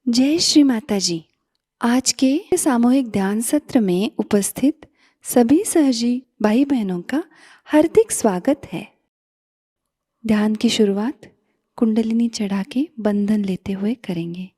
जय श्री माता जी। आज के सामूहिक ध्यान सत्र में उपस्थित सभी सहजी भाई बहनों का हार्दिक स्वागत है। ध्यान की शुरुआत कुंडलिनी चढ़ा के बंधन लेते हुए करेंगे।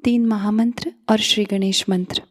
तीन महामंत्र और श्री गणेश मंत्र।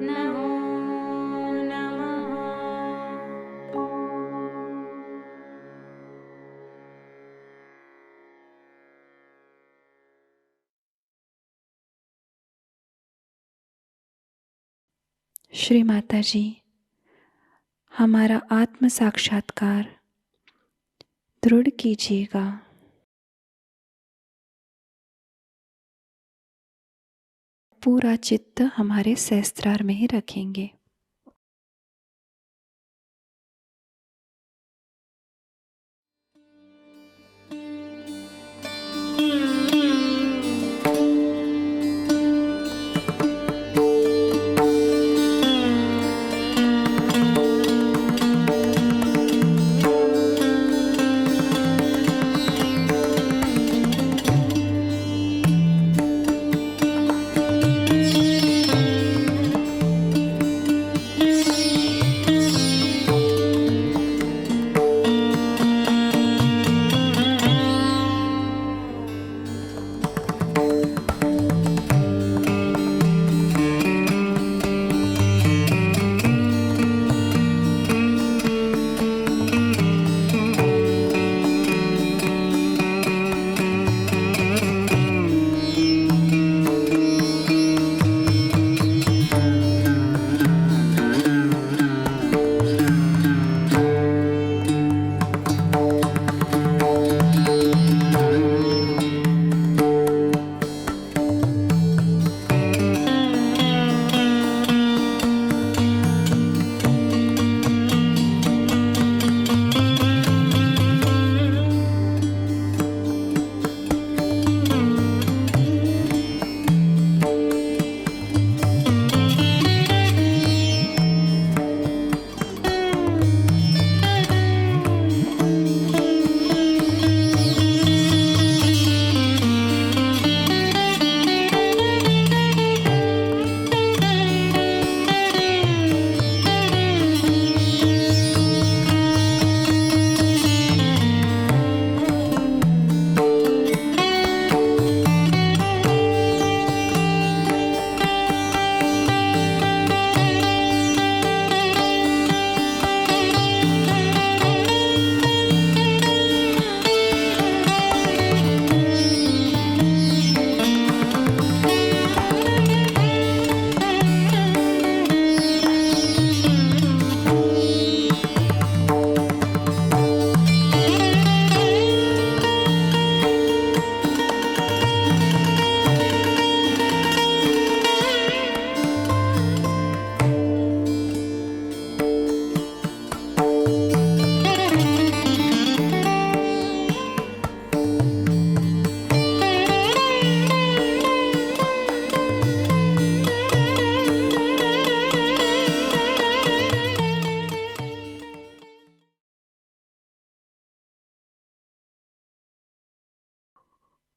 नमो नमः। श्री माता जी, हमारा आत्म साक्षात्कार दृढ़ कीजिएगा। पूरा चित्त हमारे सहस्त्रार में ही रखेंगे।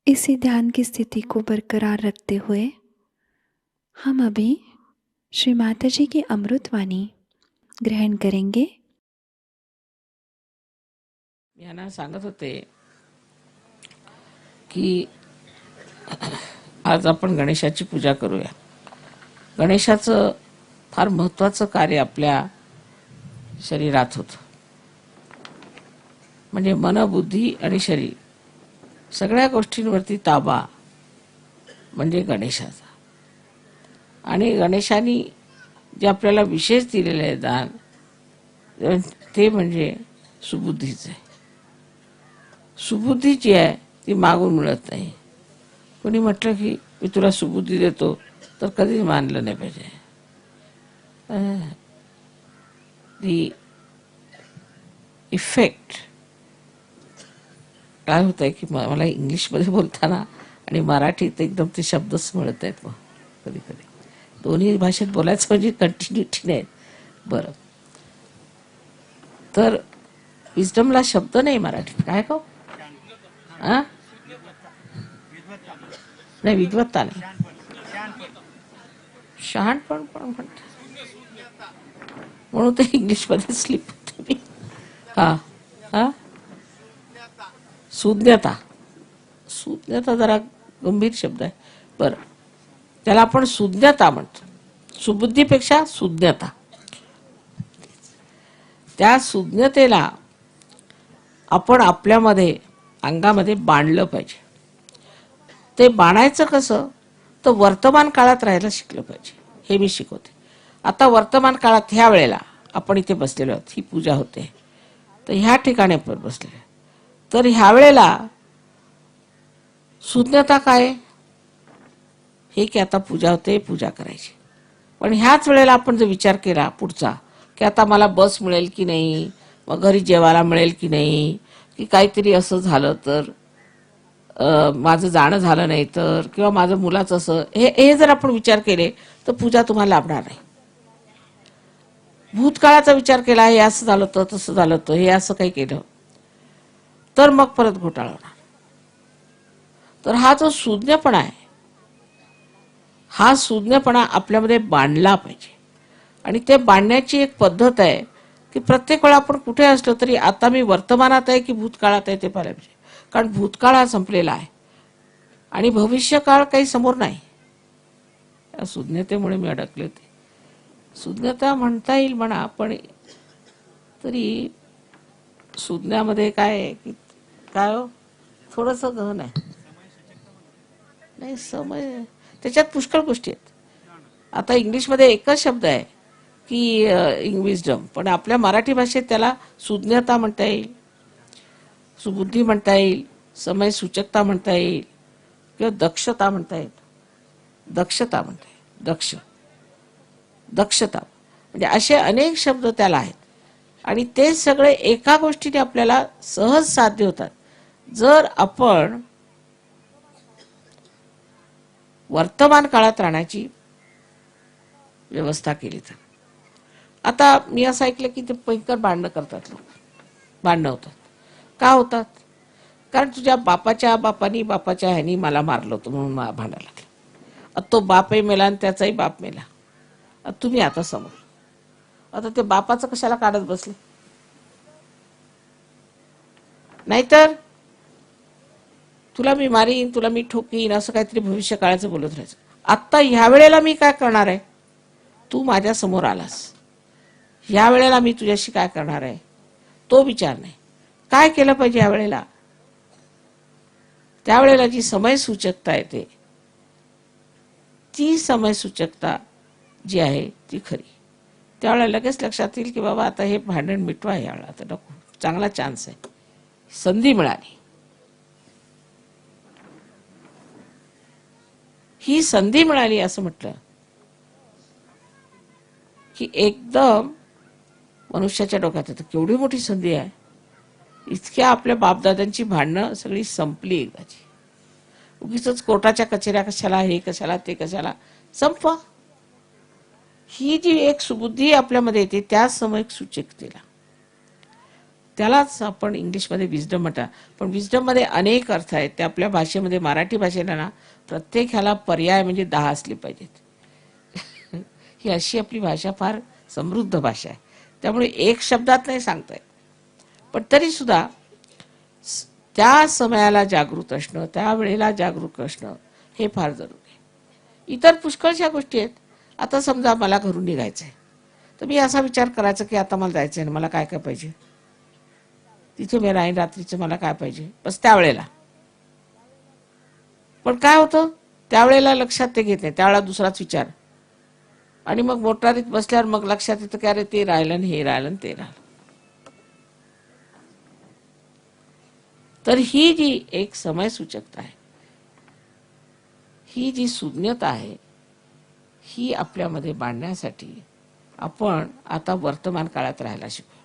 इसी ध्यान की स्थिति को बरकरार रखते हुए हम अभी श्री माता जी की अमृतवाणी ग्रहण करेंगे। यांना सांगत होते की आज आपण गणेशाची पूजा करूया। गणेशाचं फार महत्त्वाचं कार्य आपल्या शरीरात होतं, म्हणजे मन, बुद्धी आणि शरीर सगळ्या गोष्टींवरती ताबा म्हणजे गणेशाचा। आणि गणेशाने जे आपल्याला विशेष दिलेलं आहे दान, ते म्हणजे सुबुद्धीचं आहे। सुबुद्धी जी आहे ती मागून मिळत नाही। कोणी म्हटलं की मी तुला सुबुद्धी देतो तर कधीच मानलं नाही पाहिजे। दी इफेक्ट काय होत आहे की मला इंग्लिशमध्ये बोलताना आणि मराठीत एकदम ते शब्दच मिळत आहेत। मग कधी कधी दोन्ही भाषेत बोलायचं म्हणजे कंटिन्युटी नाही। बरं, तर विजडमला शब्द नाही मराठीत, काय का नाही, विद्वत्ता नाही, शहाणपण पण म्हणतात, म्हणून ते इंग्लिशमध्ये स्लिप होते मी। हा हा सुज्ञता, सुज्ञता जरा गंभीर शब्द आहे। बरं, त्याला आपण सुज्ञता म्हणतो. सुबुद्धीपेक्षा सुज्ञता. त्या सुज्ञतेला आपण आपल्यामध्ये अंगामध्ये बांधलं पाहिजे. ते बाणायचं कसं, तर वर्तमान काळात राहायला शिकलं पाहिजे. हे मी शिकवते. आता वर्तमान काळात ह्या वेळेला आपण इथे बसलेलो आहोत, ही पूजा होते, तर ह्या ठिकाणी आपण बसलेलो. तर ह्या वेळेला सुज्ञता काय हे, की आता पूजा होते, पूजा करायची. पण ह्याच वेळेला आपण जर विचार केला पुढचा, की आता मला बस मिळेल की नाही, मग घरी जेवायला मिळेल की नाही, की काहीतरी असं झालं तर माझं जाणं झालं नाही तर, किंवा माझं मुलाचं असं, हे जर आपण विचार केले तर पूजा तुम्हाला लाभणार नाही. भूतकाळाचा विचार केला, हे असं झालं तर, तसं झालं तर, हे असं काही केलं तर मग परत घोटाळा होणार. तर हा जो सुज्ञपणा आहे, हा सुज्ञपणा आपल्यामध्ये बांधला पाहिजे. आणि ते बांधण्याची एक पद्धत आहे की प्रत्येक वेळा आपण कुठे असलो तरी आता मी वर्तमानात आहे की भूतकाळात आहे ते पाहायला पाहिजे. कारण भूतकाळ हा संपलेला आहे आणि भविष्यकाळ काही समोर नाही. या सुज्ञतेमुळे मी अडकले होते. सुज्ञता म्हणता येईल म्हणा, पण तरी सुज्ञामध्ये काय आहे की काय हो, थोडंसं गहन आहे. नाही, समय त्याच्यात पुष्कळ गोष्टी आहेत. आता इंग्लिशमध्ये एकच शब्द आहे की विजडम, पण आपल्या मराठी भाषेत त्याला सुज्ञता म्हणता येईल, सुबुद्धी म्हणता येईल, समय सूचकता म्हणता येईल, किंवा दक्षता म्हणता येईल. दक्षता म्हणता येईल, दक्षता म्हणजे असे अनेक शब्द त्याला आहेत. आणि ते सगळे एका गोष्टीने आपल्याला सहज साध्य होतात जर आपण वर्तमान काळात राहण्याची व्यवस्था केली तर. आता मी असं ऐकलं की ते भयंकर भांडणं करतात लोक. भांडणं होतात. का होतात? कारण तुझ्या बापाच्या ह्यानी मला मारलं होतं म्हणून भांडायला लागलं. तो बापही मेला आणि त्याचाही बाप मेला. तुम्ही आता समोर, आता ते बापाचं कशाला काढत बसले? नाहीतर तुला मी मारीन, तुला मी ठोकीन, असं काहीतरी भविष्य काळाचं बोलत राहायचं. आत्ता ह्या वेळेला मी काय करणार आहे? तू माझ्या समोर आलास, ह्या वेळेला मी तुझ्याशी काय करणार आहे तो विचार नाही. काय केलं पाहिजे ह्या वेळेला? त्यावेळेला जी समय सूचकता येते, ती समय सूचकता जी आहे ती खरी. त्यावेळेला लगेच लक्षात येईल की बाबा आता हे भांडण मिटवा, यावेळेला आता नको, चांगला चान्स आहे, संधी मिळाली. ही संधी मिळाली असं म्हटलं की एकदम मनुष्याच्या डोक्यात येतं केवढी मोठी संधी आहे. इतक्या आपल्या बापदादांची भांडणं सगळी संपली एकदाची. उगीच कोर्टाच्या कचेऱ्या कशाला, हे कशाला, ते कशाला, संपवा. ही जी एक सुबुद्धी आपल्यामध्ये येते त्या समयक सूचकतेला, त्यालाच आपण इंग्लिशमध्ये विजडम म्हणतात. पण विजडम मध्ये अनेक अर्थ आहेत. ते आपल्या भाषेमध्ये, मराठी भाषेला ना, प्रत्येक ह्याला पर्याय म्हणजे 10 असले पाहिजेत. ही अशी आपली भाषा फार समृद्ध भाषा आहे. त्यामुळे एक शब्दात नाही सांगता येत. पण तरी सुद्धा त्या समयाला जागृत असणं, त्या वेळेला जागरूक असणं हे फार जरुरी आहे. इतर पुष्कळशा गोष्टी आहेत. आता समजा मला घरून निघायचंय, तर मी असा विचार करायचा की आता मला जायचंय, मला काय काय पाहिजे, तिथे मी राहीन रात्रीचं, मला काय पाहिजे, बस त्यावेळेला. पण काय होतं, त्यावेळेला लक्षात ते घेत नाही, त्यावेळेला दुसराच विचार. आणि मग मोटारीत बसल्यावर मग लक्षात येतं की अरे ते राहिलं, हे राहिलं, ते राहिलं. तर ही जी एक समय सूचकता आहे, ही जी सुज्ञता आहे, ही आपल्यामध्ये बांधण्यासाठी आपण आता वर्तमान काळात राहायला शिकू.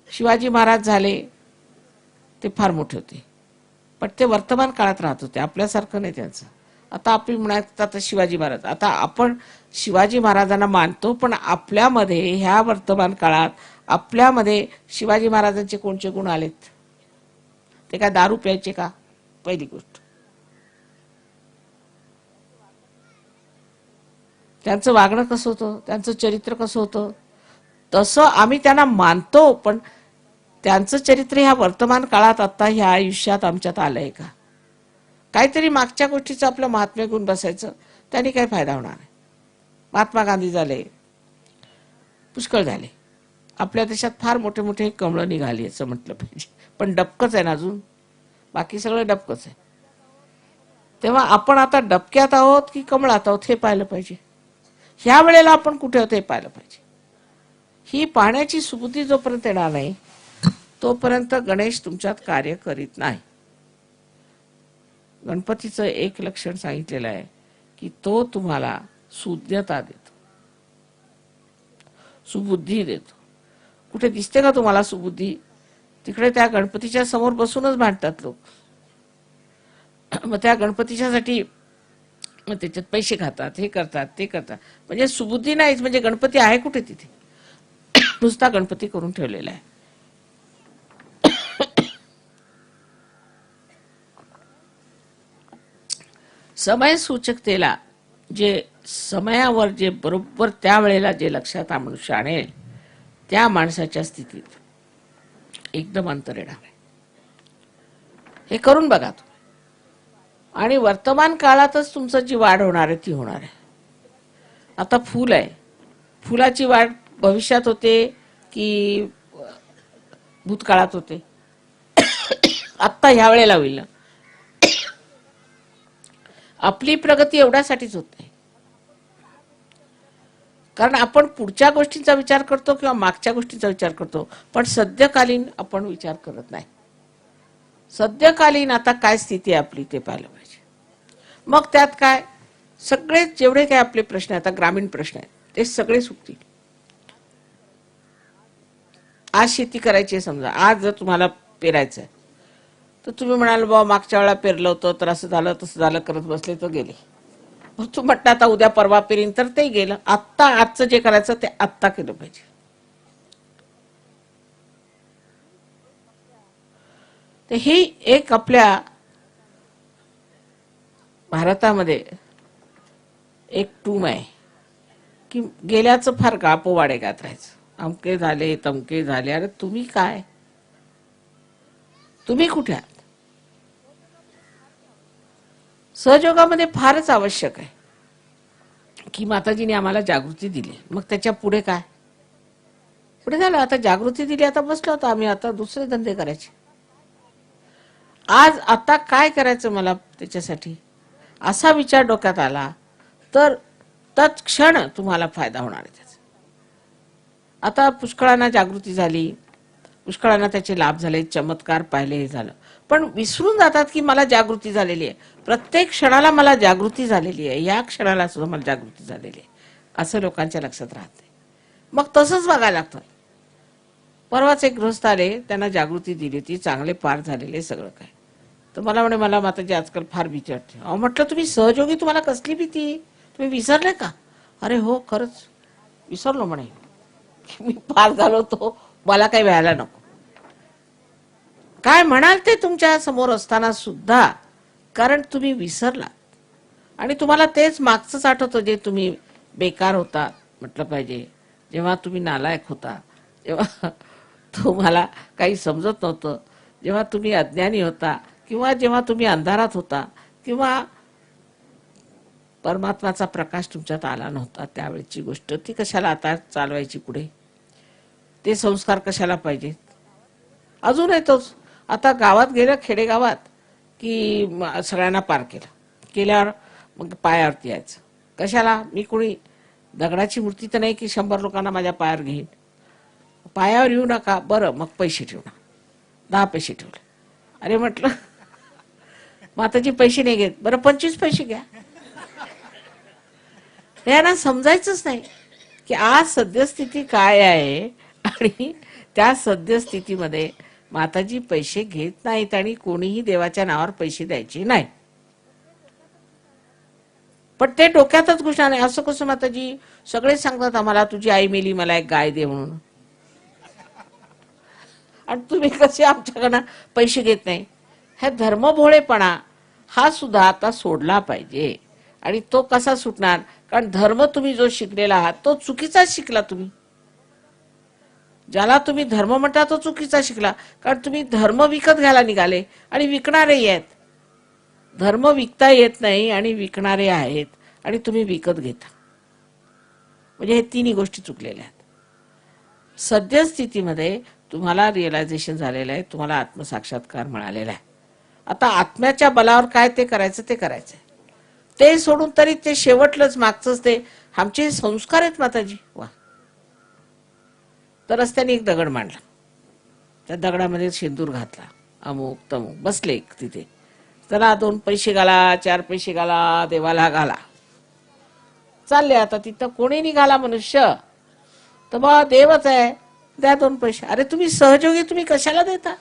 शिवाजी महाराज झाले ते फार मोठे होते, पण ते वर्तमान काळात राहत होते, आपल्यासारखं नाही त्यांचं. आता आपण म्हणायचं आता शिवाजी महाराज, आता आपण शिवाजी महाराजांना मानतो, पण आपल्यामध्ये ह्या वर्तमान काळात आपल्यामध्ये शिवाजी महाराजांचे कोणते गुण आलेत? ते काय दारू प्यायचे का? पहिली गोष्ट. त्यांचं वागणं कसं होतं, त्यांचं चरित्र कसं होतं, तसं आम्ही त्यांना मानतो, पण त्यांचं चरित्र ह्या वर्तमान काळात आता ह्या आयुष्यात आमच्यात आलंय का? काहीतरी मागच्या गोष्टीचं आपलं महात्म्य घेऊन बसायचं, त्याने काही फायदा होणार नाही. महात्मा गांधी झाले, पुष्कळ झाले. आपल्या देशात फार मोठे मोठे कमळं निघाली असं म्हटलं पाहिजे, पण डबकच आहे ना अजून, बाकी सगळं डबकच आहे. तेव्हा आपण आता डबक्यात आहोत की कमळात आहोत हे पाहिलं पाहिजे. ह्या वेळेला आपण कुठे आहोत हे पाहिलं पाहिजे. ही पाहण्याची सुबुद्धी जोपर्यंत येणार नाही तोपर्यंत गणेश तुमच्यात कार्य करीत नाही. गणपतीचं एक लक्षण सांगितलेलं आहे की तो तुम्हाला सुज्ञता देतो, सुबुद्धी देतो. कुठे दिसते का तुम्हाला सुबुद्धी? तिकडे त्या गणपतीच्या समोर बसूनच भांडतात लोक. मग त्या गणपतीच्यासाठी मग त्याच्यात पैसे खातात, हे करतात, ते करतात. म्हणजे सुबुद्धी नाहीच. म्हणजे गणपती आहे कुठे तिथे? नुसता गणपती करून ठेवलेला आहे. समय सूचकतेला जे समयावर जे बरोबर त्यावेळेला जे लक्षात मनुष्य आणेल त्या माणसाच्या स्थितीत एकदम अंतर येणार आहे. हे करून बघा तुम्ही. आणि वर्तमान काळातच तुमचं जी वाढ होणार आहे ती होणार आहे. आता फूल आहे, फुलाची वाढ भविष्यात होते की भूतकाळात होते? आत्ता ह्या वेळेला होईल ना. आपली प्रगती एवढ्यासाठीच होत नाही कारण आपण पुढच्या गोष्टींचा विचार करतो किंवा मागच्या गोष्टींचा विचार करतो, पण सद्यकालीन आपण विचार करत नाही. सद्यकालीन आता काय स्थिती आहे आपली ते पाहिलं पाहिजे. मग त्यात काय सगळे जेवढे काय आपले प्रश्न आहेत, आता ग्रामीण प्रश्न आहेत, ते सगळे सुटतील. आज शेती करायची आहे समजा, आज जर तुम्हाला पेरायचं आहे तर तुम्ही म्हणाल बाबा मागच्या वेळा पेरलं होतं तर असं झालं तसं झालं करत बसले तर गेले. मग तू म्हटलं आता उद्या परवा पेरीन तर ते गेलं. आत्ता आजचं जे करायचं ते आत्ता केलं पाहिजे. तर ही एक आपल्या भारतामध्ये एक टूम आहे की गेल्याचं फार गापोवाडे गात राहायचं. अमके झाले तमके झाले. अरे तुम्ही काय, तुम्ही कुठे आहात? सहयोगामध्ये फारच आवश्यक आहे की माताजीने आम्हाला जागृती दिली. मग त्याच्या पुढे काय? पुढे झालं आता जागृती दिली, आता बसलो होतो आम्ही, आता दुसरे धंदे करायचे. आज आता काय करायचं मला त्याच्यासाठी असा विचार डोक्यात आला तर तत्क्षण तुम्हाला फायदा होणार आहे त्याचा. आता पुष्कळांना जागृती झाली, पुष्कळांना त्याचे लाभ झाले, चमत्कार पाहिले, हे झालं. पण विसरून जातात की मला जागृती झालेली आहे. प्रत्येक क्षणाला मला जागृती झालेली आहे, या क्षणाला सुद्धा मला जागृती झालेली आहे असं लोकांच्या लक्षात राहते. मग तसंच बघायला लागतं. परवाच एक गृहस्थ आले, त्यांना जागृती दिली, ती चांगले पार झालेले सगळं काय. तर मला म्हणे मला माताजी आजकाल फार भीती वाटते. अहो म्हटलं तुम्ही सहयोगी, तुम्हाला कसली भीती? तुम्ही विसरले का? अरे हो खरंच विसरलो म्हणे, मी पार झालो तो मला काही व्हायला नको. काय म्हणाल ते तुमच्या समोर असताना सुद्धा, कारण तुम्ही विसरला आणि तुम्हाला तेच मागचंच आठवतं जे तुम्ही बेकार होता म्हटलं पाहिजे, जेव्हा तुम्ही नालायक होता, जेव्हा तुम्हाला काही समजत नव्हतं, जेव्हा तुम्ही अज्ञानी होता, किंवा जेव्हा तुम्ही अंधारात होता, किंवा परमात्माचा प्रकाश तुमच्यात आला नव्हता. त्यावेळची गोष्ट ती कशाला आता चालवायची पुढे? ते संस्कार कशाला पाहिजेत? अजून येतोच. आता गावात गेलं, खेडेगावात, की सगळ्यांना पार केल्यावर मग पायावरती यायचं. कशाला? मी कोणी दगडाची मूर्ती तर नाही की 100 लोकांना माझ्या पायावर घेईन. पायावर येऊ नका, बरं मग पैसे ठेवणार, 10 पैसे ठेवले. अरे म्हटलं माताजी पैसे नाही घेत, बरं 25 पैसे घ्या. यांना समजायचंच नाही की आज सद्यस्थिती काय आहे आणि त्या सद्यस्थितीमध्ये माताजी पैसे घेत नाहीत आणि कोणीही देवाच्या नावावर पैसे द्यायचे नाही. पण ते डोक्यातच घुसणार नाही. असं कसं माताजी? सगळे सांगतात आम्हाला तुझी आई मेली, मला एक गाय दे म्हणून, आणि तुम्ही कसे आमच्याकडनं पैसे घेत नाही? हा धर्मभोळेपणा हा सुद्धा आता सोडला पाहिजे. आणि तो कसा सुटणार? कारण धर्म तुम्ही जो शिकलेला आहात तो चुकीचाच शिकला. तुम्ही ज्याला तुम्ही धर्म म्हणता तो चुकीचा शिकला, कारण तुम्ही धर्म विकत घ्यायला निघाले आणि विकणारेही आहेत. धर्म विकता येत नाही आणि विकणारे आहेत आणि तुम्ही विकत घेता. म्हणजे हे तिन्ही गोष्टी चुकलेल्या आहेत. सद्यस्थितीमध्ये तुम्हाला रिअलायझेशन झालेलं आहे, तुम्हाला आत्मसाक्षात्कार मिळालेला आहे. आता आत्म्याच्या बलावर काय ते करायचं ते करायचंय. ते सोडून तरी ते शेवटलंच मागचंच ते आमचे संस्कार आहेत माताजी. वा. तर रस्त्याने एक दगड मांडला, त्या दगडामध्ये शेंदूर घातला, अमुक तमुक बसले तिथे. चला 2 पैसे घाला, 4 पैसे घाला, देवाला घाला. चालले आता तिथं कोणी निघाला मनुष्य तर बा देवच आहे, द्या 2 पैसे. अरे तुम्ही सहयोगी, तुम्ही कशाला देता?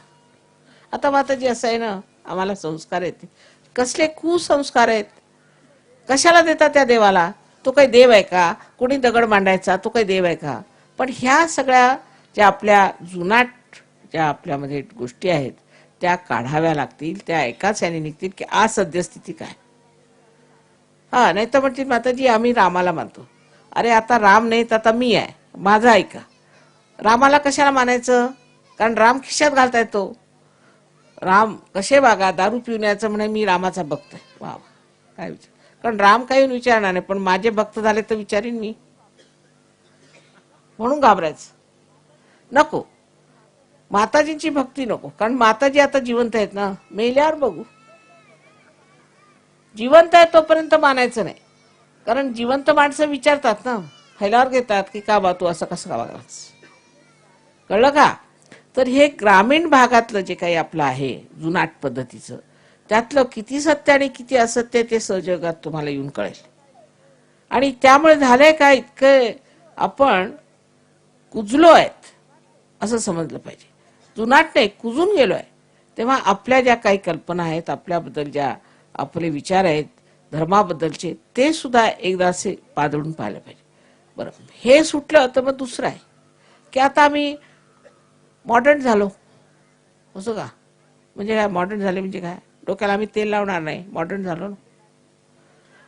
आता माताजी असं आहे ना, आम्हाला संस्कार आहेत. कसले कुसंस्कार आहेत? कशाला देता त्या देवाला? तो काही देव आहे का? कोणी दगड मांडायचा तो काही देव आहे का? पण ह्या सगळ्या ज्या आपल्या जुनाट ज्या आपल्यामध्ये गोष्टी आहेत त्या काढाव्या लागतील. त्या एकाच याने निघतील की आज सद्यस्थिती काय. हा, नाही तर म्हणतील माताजी आम्ही रामाला मानतो. अरे आता राम नाही तर आता मी आहे, माझा ऐका. रामाला कशाला मानायचं? कारण राम खिशात घालता येतो. राम कसे वागा, दारू पिण्याचं म्हणे मी रामाचा भक्त आहे. वा वा, काय विचार. कारण राम काही विचारणार नाही, पण माझे भक्त झाले तर विचारीन मी. म्हणून घाबरायचं नको. माताजींची भक्ती नको, कारण माताजी आता जिवंत आहेत ना, मेल्यावर बघू. जिवंत आहे तोपर्यंत मानायचं नाही. कारण जिवंत माणसं विचारतात ना, फैलावर घेतात की का बा तू असं कसं का वागलास. कळलं का? तर हे ग्रामीण भागातलं जे काही आपलं आहे जुनाट पद्धतीचं, त्यातलं किती सत्य आणि किती असत्य ते सहजगात तुम्हाला येऊन कळेल. आणि त्यामुळे झालंय का, इतकं आपण कुजलो आहेत असं समजलं पाहिजे. जुनाट नाही, कुजून गेलोय. तेव्हा आपल्या ज्या काही कल्पना आहेत, आपल्याबद्दल ज्या आपले विचार आहेत धर्माबद्दलचे, ते सुद्धा एकदा असे पादळून पाहायला पाहिजे. बरं, हे सुटलं तर मग दुसरं आहे की आता आम्ही मॉडर्न झालो. असं का? म्हणजे काय मॉडर्न झाले म्हणजे काय? डोक्याला आम्ही तेल लावणार नाही, मॉडर्न झालो ना.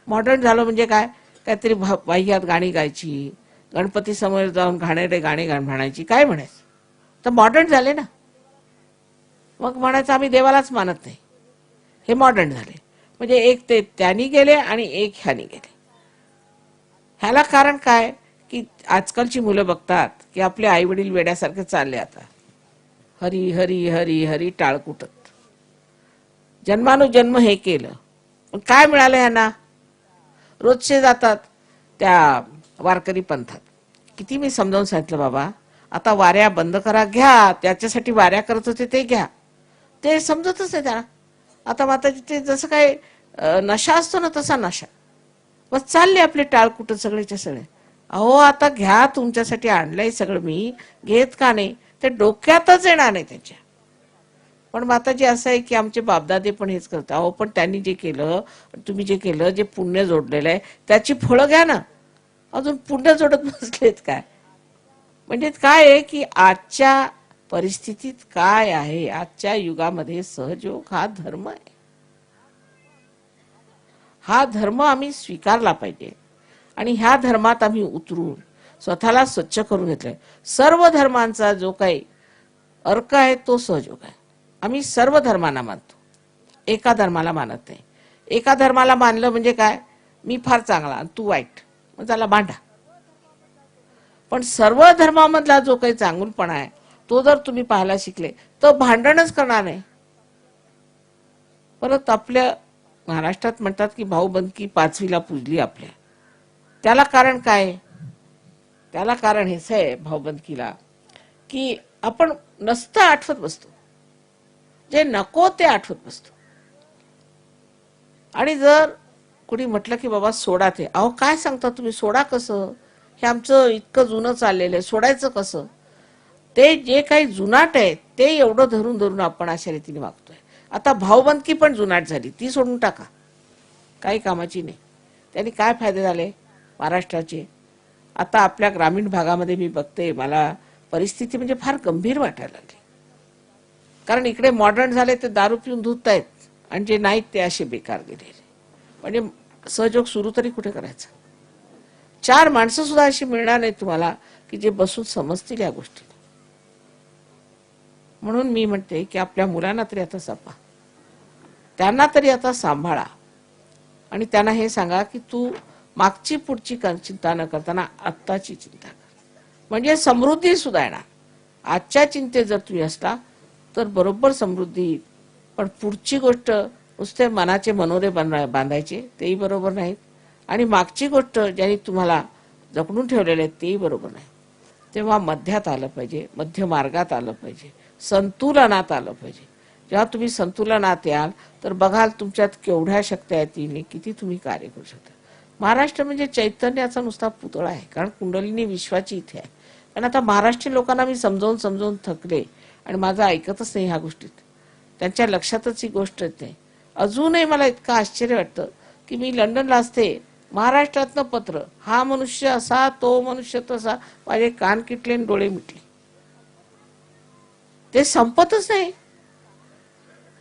मॉडर्न झालो म्हणजे काय? काहीतरी वाह्यात गाणी गायची, गणपती समोर जाऊन घाणेरडे गाणी म्हणायची, काय म्हणायचं? तर मॉडर्न झाले ना. मग म्हणायचं आम्ही देवालाच मानत नाही. हे मॉडर्न झाले. म्हणजे एक ते त्यांनी गेले आणि एक ह्यानी गेले. ह्याला कारण काय की आजकालची मुलं बघतात की आपले आई वडील वेड्यासारखे चालले आता. हरी हरी हरी हरी टाळकुटत जन्मानुजन्म हे केलं. पण काय मिळालं ह्यांना? रोजचे जातात त्या वारकरी पंथात. किती मी समजावून सांगितलं बाबा, आता वाऱ्या बंद करा, घ्या. त्याच्यासाठी वाऱ्या करत होते ते घ्या. ते समजतच नाही त्यांना. आता माताजी ते जसं काय नशा असतो ना तसा नशा. बस चालले आपले टाळकुट सगळेच्या सगळे. अहो आता घ्या, तुमच्यासाठी आणलंय सगळं मी, घेत का नाही? ते डोक्यातच येणार नाही त्यांच्या. पण माताजी असं आहे की आमचे बापदादे पण हेच करतात. अहो पण त्यांनी जे केलं, तुम्ही जे केलं, जे पुण्य जोडलेलं आहे त्याची फळं घ्या ना. अजून पुण्य जोडत बसलेत काय? म्हणजे काय आहे की आजच्या परिस्थितीत काय आहे, आजच्या युगामध्ये सहयोग हा धर्म आहे. हा धर्म आम्ही स्वीकारला पाहिजे आणि ह्या धर्मात आम्ही उतरून स्वतःला स्वच्छ करून घेतलंय. सर्व धर्मांचा जो काही अर्क आहे तो सहयोग आहे. आम्ही सर्व धर्मांना मानतो, एका धर्माला मानत नाही. एका धर्माला मानलं म्हणजे काय, मी फार चांगला आणि तू वाईट, मग त्याला भांडा. पण सर्व धर्मामधला जो काही चांगुलपणा आहे तो जर तुम्ही पाहायला शिकले तर भांडणच करणार नाही. परत आपल्या महाराष्ट्रात म्हणतात की भाऊबंदकी 5वीला पूजली आपल्या. त्याला कारण काय? त्याला कारण हेच आहे भाऊबंदकीला की आपण नसतं आठवत बसतो, जे नको ते आठवत बसतो. आणि जर कुणी म्हटलं की बाबा सोडा ते, अहो काय सांगता तुम्ही, सोडा कसं? हे आमचं इतकं जुनं चाललेलं आहे, सोडायचं कसं? ते जे काही जुनाट आहे ते एवढं धरून धरून आपण अशा रीतीने वागतोय. आता भाऊबंदकी पण जुनाट झाली, ती सोडून टाका, काही कामाची नाही. त्यांनी काय फायदे झाले महाराष्ट्राचे? आता आपल्या ग्रामीण भागामध्ये मी बघते, मला परिस्थिती म्हणजे फार गंभीर वाटायला लागली. कारण इकडे मॉडर्न झाले ते दारू पिऊन धुत आहेत आणि जे नाहीत ते असे बेकार गेलेले. म्हणजे सहयोग सुरू तरी कुठे करायचा? 4 माणसं सुद्धा अशी मिळणार नाही तुम्हाला की जे बसून समजतील या गोष्टी. म्हणून मी म्हणते की आपल्या मुलांना तरी आता जपा. त्यांना तरी आता सांभाळा आणि त्यांना हे सांगा की तू मागची पुढची चिंता न करताना आत्ताची चिंता कर, म्हणजे समृद्धी सुद्धा येणार. आजच्या चिंतेत जर तुम्ही असला तर बरोबर समृद्धी येईल. पण पुढची गोष्ट नुसते मनाचे मनोरे बांधायचे तेही बरोबर नाहीत, आणि मागची गोष्ट ज्यांनी तुम्हाला जपणून ठेवलेले आहेत तेही बरोबर नाही. तेव्हा मध्यात आलं पाहिजे, मध्य मार्गात आलं पाहिजे, संतुलनात आलं पाहिजे. जेव्हा तुम्ही संतुलनात याल तर बघाल तुमच्यात केवढ्या शक्त्या येतील, किती तुम्ही कार्य करू शकता. महाराष्ट्र म्हणजे चैतन्याचा नुसता पुतळा आहे, कारण कुंडलिनी विश्वाची इथे आहे. कारण आता महाराष्ट्रीय लोकांना मी समजावून समजावून थकले आणि माझं ऐकतच नाही ह्या गोष्टीत. त्यांच्या लक्षातच ही गोष्ट येत नाही. अजूनही मला इतकं आश्चर्य वाटतं की मी लंडनला असते, महाराष्ट्रातनं पत्र, हा मनुष्य असा, तो मनुष्य तसा, माझे कान किटले आणि डोळे मिटले. ते संपतच नाही,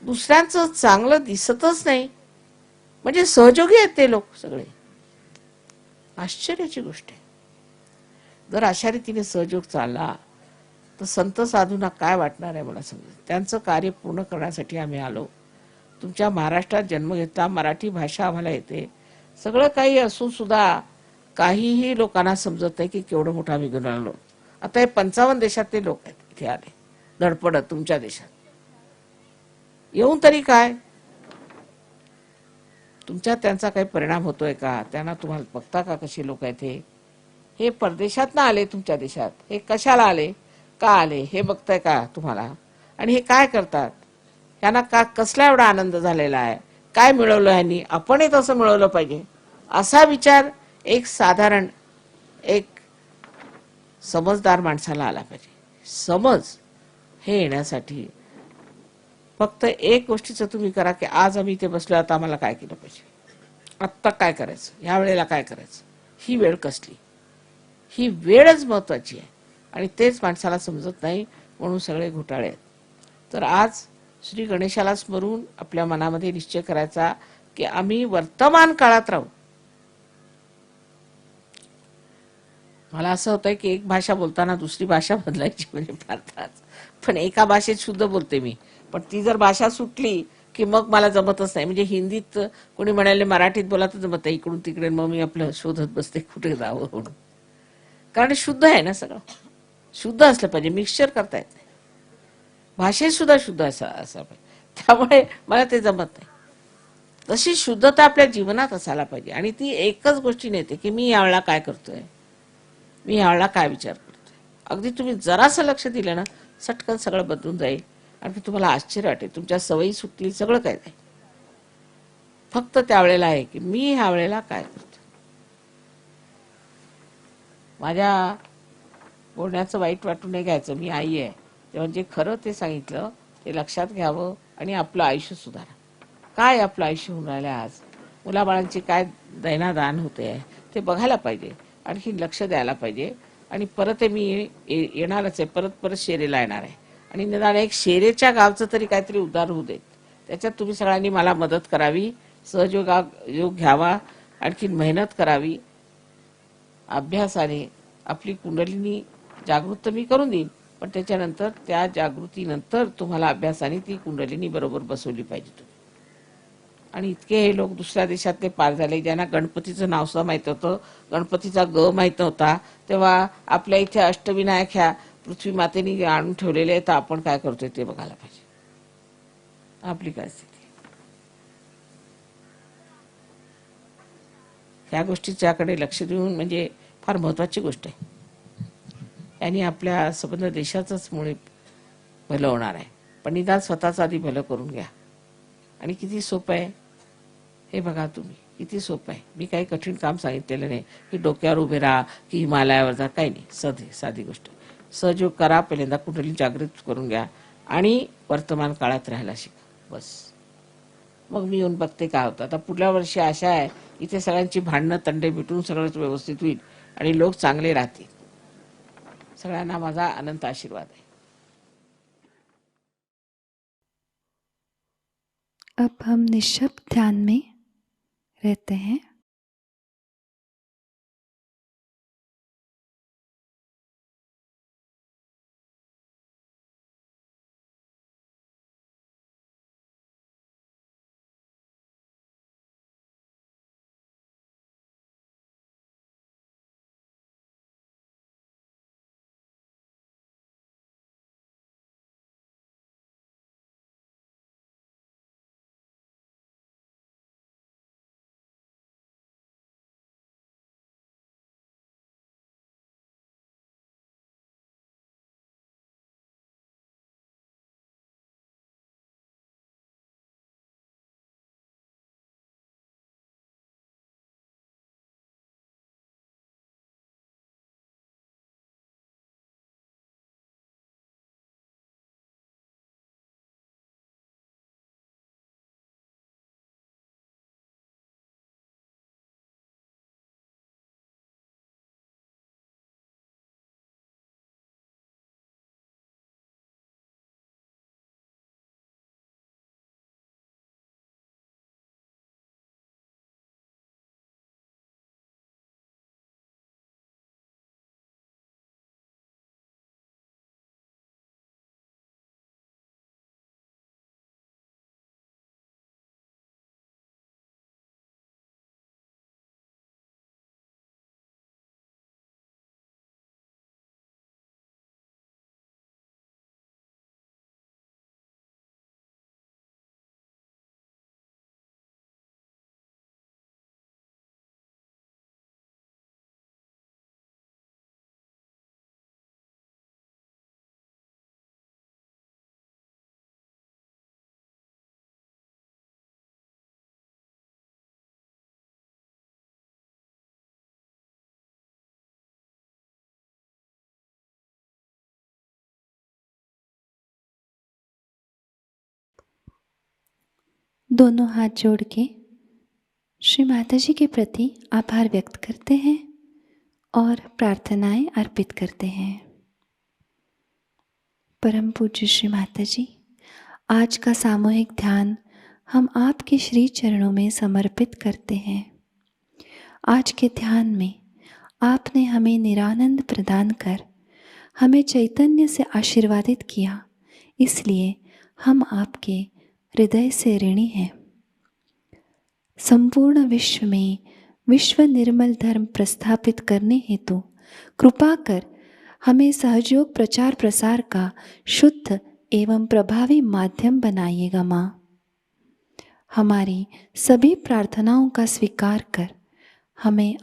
दुसऱ्यांचं चांगलं दिसतच नाही. म्हणजे सहयोगी आहेत ते लोक सगळे. आश्चर्याची गोष्ट आहे. जर अशा रीतीने सहयोग चालला तर संत साधूंना काय वाटणार आहे मला समजत. त्यांचं कार्य पूर्ण करण्यासाठी आम्ही आलो. तुमच्या महाराष्ट्रात जन्म घेतला, मराठी भाषा आम्हाला येते, सगळं काही असून सुद्धा काहीही लोकांना समजत नाही की केवढं मोठं आम्ही घेऊन आलो. आता हे 55 देशातले लोक आहेत इथे आले धडपडत तुमच्या देशात येऊन, तरी काय तुमच्यात त्यांचा काही परिणाम होतोय का? त्यांना तुम्हाला बघता का कशी लोक आहेत हे परदेशात ना आले तुमच्या देशात, हे कशाला आले, का आले हे बघताय का तुम्हाला? आणि हे काय करतात, यांना का कसला एवढा आनंद झालेला आहे, काय मिळवलं ह्यांनी, आपणही तसं मिळवलं पाहिजे असा विचार एक साधारण एक समजदार माणसाला आला पाहिजे. समज हे येण्यासाठी फक्त एक गोष्टीचं तुम्ही करा की आज आम्ही इथे बसलो, आता आम्हाला काय केलं पाहिजे, आत्ता काय करायचं, ह्या वेळेला काय करायचं, ही वेळ कसली, ही वेळच महत्वाची आहे. आणि तेच माणसाला समजत नाही, म्हणून सगळे घोटाळे आहेत. तर आज श्री गणेशाला स्मरून आपल्या मनामध्ये निश्चय करायचा की आम्ही वर्तमान काळात राहू. मला असं होतंय की एक भाषा बोलताना दुसरी भाषा बदलायची म्हणजे भारतात, पण एका भाषेत शुद्ध बोलते मी, पण ती जर भाषा सुटली की मग मला जमतच नाही. म्हणजे हिंदीत कोणी म्हणाले मराठीत बोला तर जमत, इकडून तिकडे मग मी आपलं शोधत बसते कुठे जावं म्हणून. कारण शुद्ध आहे ना सगळं, शुद्ध असलं पाहिजे, मिक्सचर करता येत नाही. भाषेत सुद्धा शुद्ध असं पाहिजे, त्यामुळे मला ते जमत नाही. तशी शुद्धता आपल्या जीवनात असायला पाहिजे, आणि ती एकच गोष्टीने येते की मी यावेळेला काय करतोय, मी यावेळेला काय विचार करतोय. अगदी तुम्ही जरासं लक्ष दिलं ना, सटकन सगळं बदलून जाईल. आणि तुम्हाला आश्चर्य वाटेल, तुमच्या सवयी सुटतील, सगळं काय जाईल. फक्त त्यावेळेला आहे की मी ह्या वेळेला काय करतो. माझ्या बोलण्याचं वाईट वाटून नाही घ्यायचं, मी आई आहे तेव्हा जे खरं ते सांगितलं ते लक्षात घ्यावं आणि आपलं आयुष्य सुधारा. काय आपलं आयुष्य होऊन राहिलं आज, मुलाबाळांची काय दैनादान होते ते बघायला पाहिजे, आणखी लक्ष द्यायला पाहिजे. आणि परत मी येणारच आहे, परत परत शेरेला येणार आहे, आणि निदान एक शेरेच्या गावचं तरी काहीतरी उद्धार होऊ देत. त्याच्यात तुम्ही सगळ्यांनी मला मदत करावी, योग घ्यावा, आणखी मेहनत करावी. अभ्यासाने आपली कुंडलिनी जागृत मी करून देईन, पण त्याच्यानंतर त्या जागृतीनंतर तुम्हाला अभ्यासाने ती कुंडलिनी बरोबर बसवली पाहिजे तुम्ही. आणि इतके हे लोक दुसऱ्या देशातले पार झाले, ज्यांना गणपतीचं नाव सुद्धा माहित होतं, गणपतीचा ग माहित नव्हता, तेव्हा आपल्या इथे अष्टविनायक ह्या पृथ्वी मातेने आणून ठेवलेले आहेत, तर आपण काय करतोय ते बघायला पाहिजे. आपली काय स्थिती, ह्या गोष्टीच्याकडे लक्ष देऊन म्हणजे फार महत्वाची गोष्ट आहे. यांनी आपल्या संबंध देशाचंच मुळे भलं होणार आहे, पण निदान स्वतःचं आधी भलं करून घ्या. आणि किती सोपं आहे हे बघा तुम्ही, किती सोपं आहे. मी काही कठीण काम सांगितलेलं नाही की डोक्यावर उभे राहा की हिमालयावर जा, काही नाही, साधी गोष्ट. सहयोग करा, पहिल्यांदा कुठली जागृत करून घ्या आणि वर्तमान काळात राहायला शिका, बस. मग मी येऊन बघते काय होतं. आता पुढल्या वर्षी आशा आहे इथे सगळ्यांची भांडणं तंडे मिटून सगळंच व्यवस्थित होईल आणि लोक चांगले राहतील. सगळ्यांना माझा अनंत आशीर्वाद आहे. अब हम निःशब्द ध्यान में रहते हैं। दोनों हाथ जोड़ के श्री माता जी के प्रति आभार व्यक्त करते हैं और प्रार्थनाएं अर्पित करते हैं। परम पूज्य श्री माता जी, आज का सामूहिक ध्यान हम आपके श्री चरणों में समर्पित करते हैं। आज के ध्यान में आपने हमें निरानंद प्रदान कर हमें चैतन्य से आशीर्वादित किया, इसलिए हम आपके हृदय से ऋणी हैं। संपूर्ण विश्व में विश्व निर्मल धर्म प्रस्थापित करने हेतु कृपा कर हमें सहयोग प्रचार प्रसार का शुद्ध एवं प्रभावी माध्यम बनाइएगा माँ। हमारी सभी प्रार्थनाओं का स्वीकार कर हमें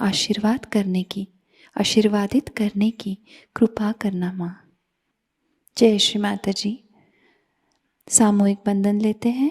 आशीर्वादित करने की कृपा करना माँ। जय श्री माता जी। सामूहिक बंधन लेते हैं।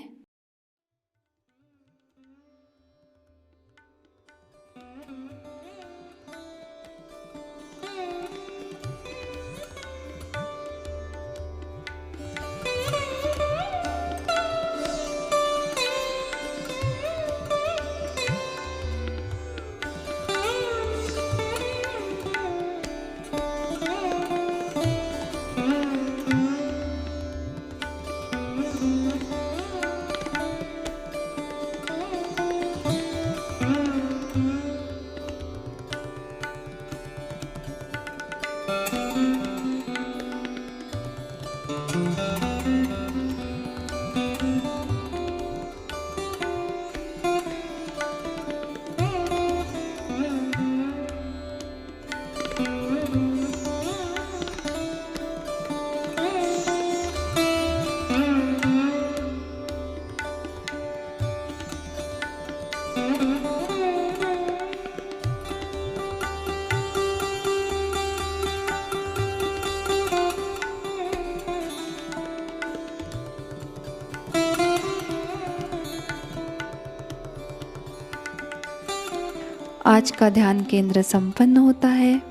आज का ध्यान केंद्र संपन्न होता है।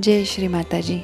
जय श्री माता जी।